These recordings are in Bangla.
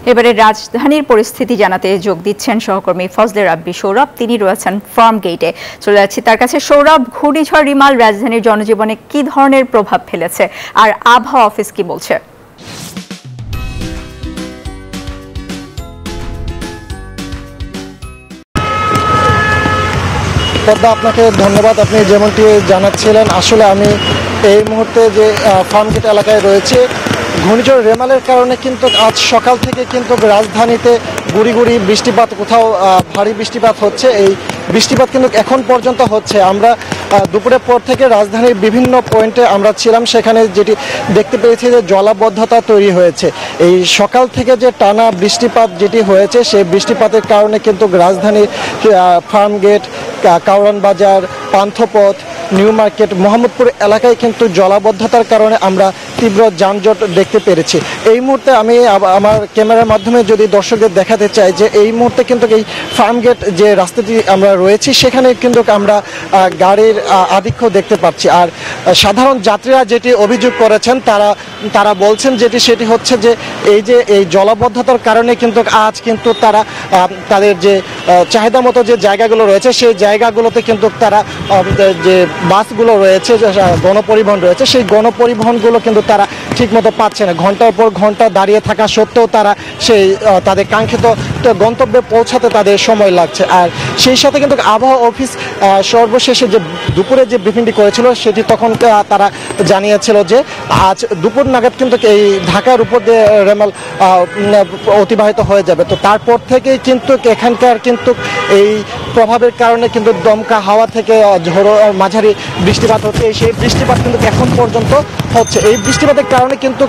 এবারে রাজধানীর পরিস্থিতি জানাতে যোগ দিচ্ছেন সহকর্মী ফজলে রাব্বি সৌরভ। তিনি রয়েছেন ফার্ম গেটে। চলে যাচ্ছি তার কাছে। সৌরভ, ঘূর্ণিঝড় রিমাল রাজধানীর জনজীবনে কি ধরনের প্রভাব ফেলেছে আর আবহাওয়া অফিস কি বলছে? পদ্মা, আপনাকে ধন্যবাদ। আপনি যেমনটি জানাচ্ছিলেন, আসলে আমি এই মুহূর্তে যে ফার্মগেট এলাকায় রয়েছে, ঘূর্ণিঝড় রেমালের কারণে কিন্তু আজ সকাল থেকে কিন্তু রাজধানীতে গুড়ি গুড়ি বৃষ্টিপাত, কোথাও ভারী বৃষ্টিপাত হচ্ছে। এই বৃষ্টিপাত কিন্তু এখন পর্যন্ত হচ্ছে। আমরা দুপুরের পর থেকে রাজধানীর বিভিন্ন পয়েন্টে আমরা ছিলাম, সেখানে যেটি দেখতে পেয়েছি যে জলাবদ্ধতা তৈরি হয়েছে। এই সকাল থেকে যে টানা বৃষ্টিপাত যেটি হয়েছে, সেই বৃষ্টিপাতের কারণে কিন্তু রাজধানীর ফার্মগেট, কাউরান বাজার, পান্থপথ, নিউ মার্কেট, মোহাম্মদপুর এলাকায় কিন্তু জলাবদ্ধতার কারণে আমরা তীব্র যানজট দেখতে পেরেছি। এই মুহূর্তে আমি আমার ক্যামেরার মাধ্যমে যদি দর্শকদের দেখাতে চাই যে এই মুহূর্তে কিন্তু এই ফার্মগেট যে রাস্তাটি আমরা রয়েছি, সেখানে কিন্তু আমরা গাড়ির আধিক্য দেখতে পাচ্ছি। আর সাধারণ যাত্রীরা যেটি অভিযোগ করেছেন, তারা বলছেন সেটি হচ্ছে যে এই জলাবদ্ধতার কারণে কিন্তু আজ কিন্তু তারা তাদের যে চাহিদা মতো যে জায়গাগুলো রয়েছে, সেই জায়গাগুলোতে কিন্তু তারা যে বাসগুলো রয়েছে, গণপরিবহন রয়েছে, সেই গণপরিবহনগুলো কিন্তু তারা ঠিকমতো পাচ্ছে না। ঘন্টার পর ঘন্টা দাঁড়িয়ে থাকা সত্ত্বেও তারা তাদের কাঙ্ক্ষিত গন্তব্যে পৌঁছাতে তাদের সময় লাগছে। আর সেই সাথে কিন্তু আবহাওয়া অফিস সর্বশেষে যে দুপুরে যে ব্রিফিংটি করেছিল, সেটি তখন তারা জানিয়েছিল যে আজ দুপুর নাগাদ কিন্তু এই ঢাকার উপর দিয়ে রেমাল অতিবাহিত হয়ে যাবে। তো তারপর থেকেই কিন্তু এখানকার কিন্তু এই প্রভাবের কারণে কিন্তু দমকা হাওয়া থেকে ঝোড়ো মাঝারি বৃষ্টিপাত হচ্ছে। সেই বৃষ্টিপাত কিন্তু এখন পর্যন্ত হচ্ছে। এই বৃষ্টিপাতের কারণে কিন্তু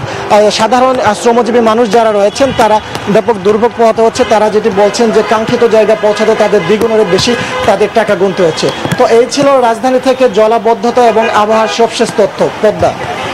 সাধারণ শ্রমজীবী মানুষ যারা রয়েছেন, তারা ব্যাপক দুর্ভোগ পোহাতে হচ্ছে। তারা যেটি বলছেন যে কাঙ্ক্ষিত জায়গা পৌঁছাতে তাদের দ্বিগুণের বেশি তাদের টাকা গুনতে হচ্ছে। তো এই ছিল রাজধানী থেকে জলাবদ্ধতা এবং আবহাওয়ার সবশেষ তথ্য। পদ্মা।